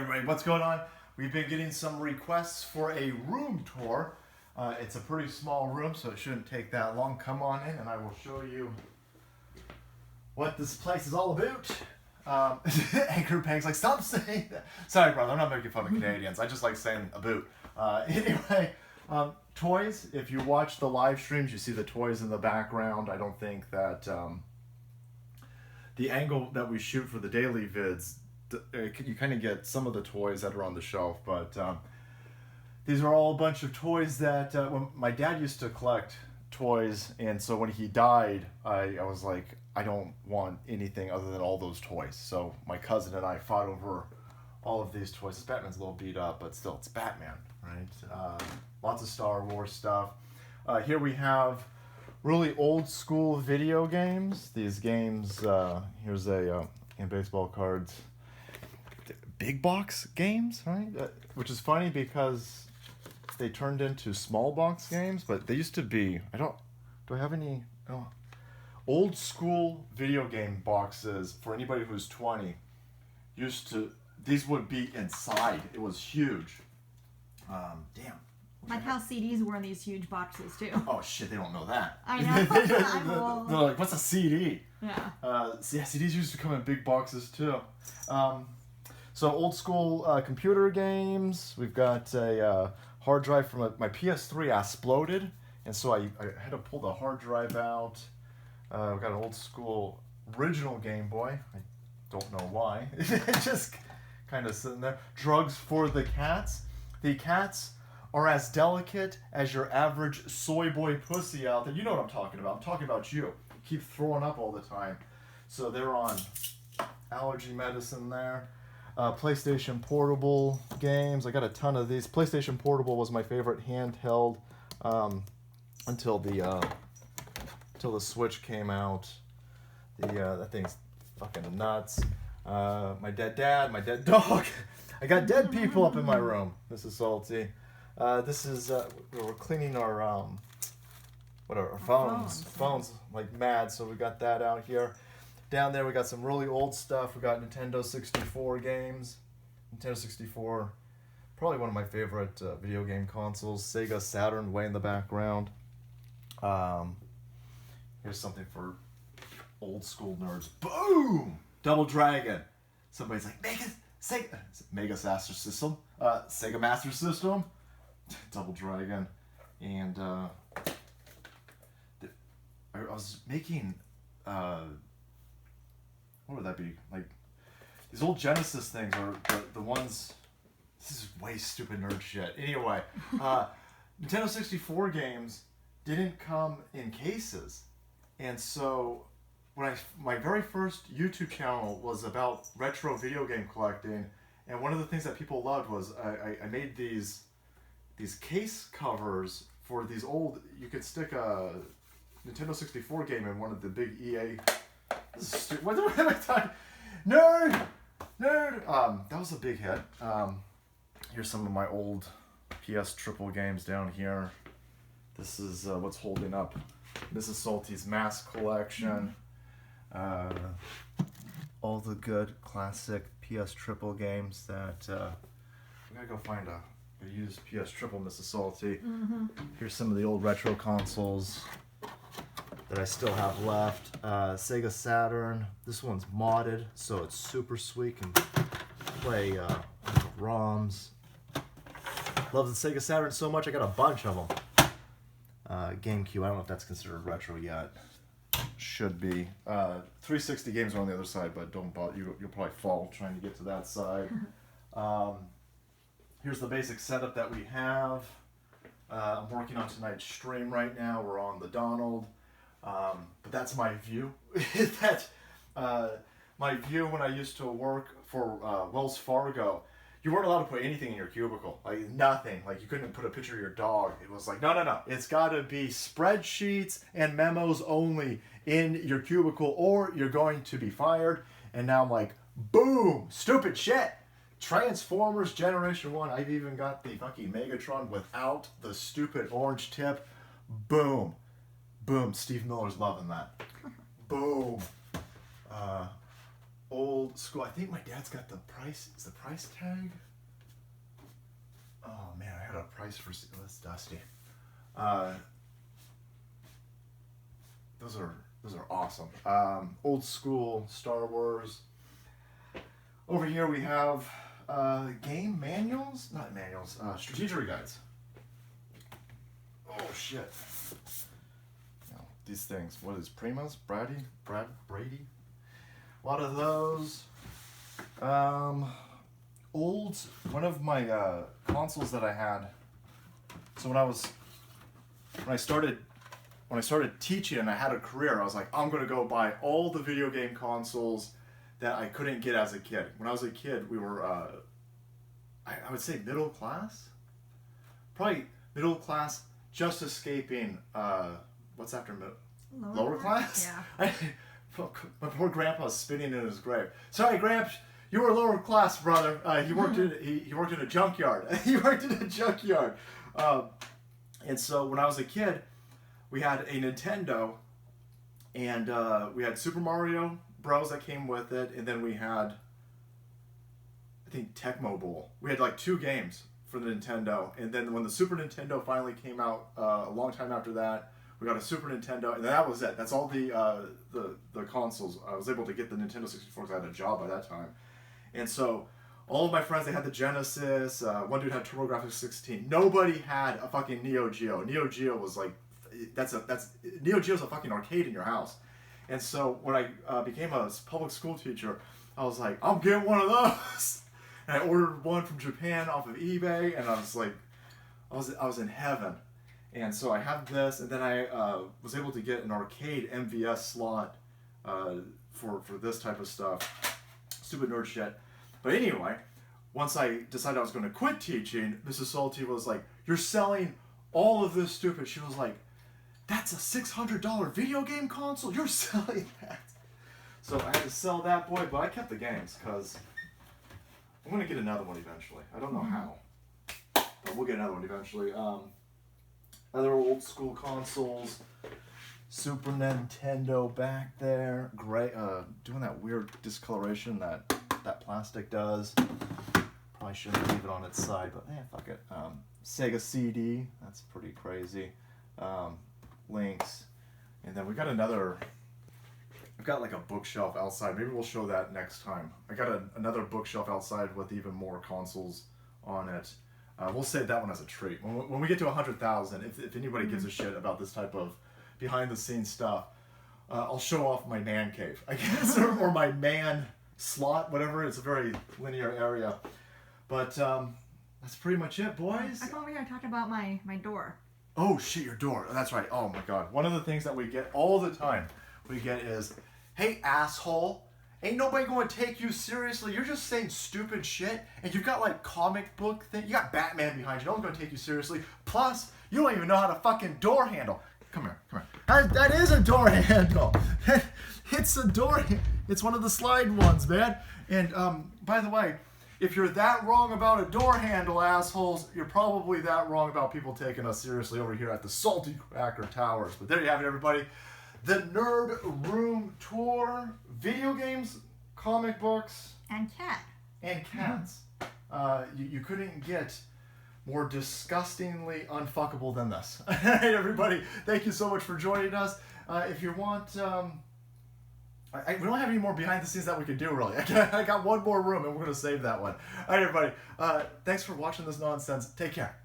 everybody, what's going on? We've been getting some requests for a room tour. It's a pretty small room, so it shouldn't take that long. Come on in and I will show you what this place is all about. Anchor Peg's like, stop saying that. Sorry, brother, I'm not making fun of Canadians. I just like saying about. Anyway, toys. If you watch the live streams, you see the toys in the background. I don't think that the angle that we shoot for the daily vids, you kind of get some of the toys that are on the shelf, but these are all a bunch of toys that when my dad used to collect toys, and so when he died, I was like, I don't want anything other than all those toys. So my cousin and I fought over all of these toys. This Batman's a little beat up, but still, it's Batman, right? Lots of Star Wars stuff. Here we have really old school video games. These games, here's a in baseball cards, big box games, right? Which is funny because they turned into small box games, but they used to be, do I have any, old school video game boxes for anybody who's 20 these would be inside. It was huge. Damn. Like how CDs were in these huge boxes too. Oh shit, they don't know that. I know. They're like, what's a CD? Yeah. CDs used to come in big boxes too. So old school computer games. We've got a hard drive from my PS3 exploded, and so I had to pull the hard drive out. We've got an old school original Game Boy. I don't know why. It's just kind of sitting there. Drugs for the cats. The cats are as delicate as your average soy boy pussy out there. You know what I'm talking about. I'm talking about you. You keep throwing up all the time. So they're on allergy medicine there. PlayStation Portable games. I got a ton of these. PlayStation Portable was my favorite handheld until the Switch came out. That thing's fucking nuts. My dead dad, my dead dog. I got dead people up in my room. This is salty. This is we're cleaning our phones like mad, so we got that out here. Down there we got some really old stuff. We got Nintendo 64 games. Nintendo 64, probably one of my favorite video game consoles. Sega Saturn way in the background. Here's something for old school nerds. Boom! Double Dragon. Somebody's like, Mega Master System. Sega Master System. Double Dragon. And I was making what would that be? Like these old Genesis things are the ones. This is way stupid nerd shit. Anyway, Nintendo 64 games didn't come in cases, and so my very first YouTube channel was about retro video game collecting, and one of the things that people loved was I made these case covers for these old. You could stick a Nintendo 64 game in one of the big EA. This is stupid. What am I talking? Nerd. That was a big hit. Here's some of my old PS Triple games down here. This is what's holding up Mrs. Salty's mask collection. All the good classic PS Triple games that we gotta go find a used PS Triple Mrs. Salty. Mm-hmm. Here's some of the old retro consoles that I still have left. Sega Saturn. This one's modded, so it's super sweet. Can play ROMs. Love the Sega Saturn so much, I got a bunch of them. GameCube, I don't know if that's considered retro yet. Should be. 360 games are on the other side, but don't bother. You'll probably fall trying to get to that side. Here's the basic setup that we have. I'm working on tonight's stream right now. We're on the Donald. But that's my view. My view when I used to work for Wells Fargo. You weren't allowed to put anything in your cubicle, like nothing. Like you couldn't put a picture of your dog. It was like, no. It's got to be spreadsheets and memos only in your cubicle, or you're going to be fired. And now I'm like, boom, stupid shit. Transformers Generation 1. I've even got the fucking Megatron without the stupid orange tip. Boom. Boom. Steve Miller's loving that. Boom. old school. I think my dad's got the price. Is the price tag? Oh man, I had a price for. Oh, that's dusty. Those are awesome. Old school Star Wars. Over here we have game manuals, not manuals, strategy guides. Oh shit. Now, these things, what is Primus? Brady? A lot of those. One of my consoles that I had. So when I started teaching and I had a career, I was like, I'm gonna go buy all the video game consoles that I couldn't get as a kid. When I was a kid, we were, I would say middle class? Probably middle class, just escaping, what's after lower class? Yeah. My poor grandpa's spinning in his grave. Sorry, Gramps, you were lower class, brother. He worked in a junkyard. He worked in a junkyard. And so when I was a kid, we had a Nintendo, and we had Super Mario Bros. That came with it, and then we had, I think, Tecmo Bowl. We had like 2 games for the Nintendo, and then when the Super Nintendo finally came out a long time after that, we got a Super Nintendo, and that was it. That's all the consoles. I was able to get the Nintendo 64 because I had a job by that time, and so all of my friends, they had the Genesis. One dude had TurboGrafx 16. Nobody had a fucking Neo Geo. Neo Geo was like, Neo Geo's a fucking arcade in your house. And so when I became a public school teacher, I was like, I'm getting one of those. And I ordered one from Japan off of eBay, and I was like, I was in heaven. And so I have this, and then I was able to get an arcade MVS slot for this type of stuff. Stupid nerd shit. But anyway, once I decided I was going to quit teaching, Mrs. Salty was like, you're selling all of this stupid. She was like, that's a $600 video game console? You're selling that? So I had to sell that boy, but I kept the games because I'm going to get another one eventually. I don't know how, but we'll get another one eventually. Other old school consoles, Super Nintendo back there, gray, doing that weird discoloration that plastic does. Probably shouldn't leave it on its side, but fuck it. Sega CD, that's pretty crazy. Links, and then we got another. I've got like a bookshelf outside. Maybe we'll show that next time. I got another bookshelf outside with even more consoles on it. We'll save that one as a treat. When we get to 100,000, if anybody gives a shit about this type of behind-the-scenes stuff, I'll show off my man cave, I guess, or my man slot, whatever. It's a very linear area. But that's pretty much it, boys. I thought we were talking about my door. Oh, shit, your door. That's right. Oh, my God. One of the things that we get all the time, is, hey, asshole, ain't nobody going to take you seriously. You're just saying stupid shit, and you've got, like, comic book thing. You got Batman behind you. No one's going to take you seriously. Plus, you don't even know how to fucking door handle. Come here. That is a door handle. It's a door. It's one of the slide ones, man. And, by the way, if you're that wrong about a door handle, assholes, you're probably that wrong about people taking us seriously over here at the Salty Cracker Towers. But there you have it, everybody. The Nerd Room Tour. Video games, comic books. And cats. You couldn't get more disgustingly unfuckable than this. All right, everybody. Thank you so much for joining us. If you want... we don't have any more behind the scenes that we could do, really. I got one more room, and we're going to save that one. All right, everybody. Thanks for watching this nonsense. Take care.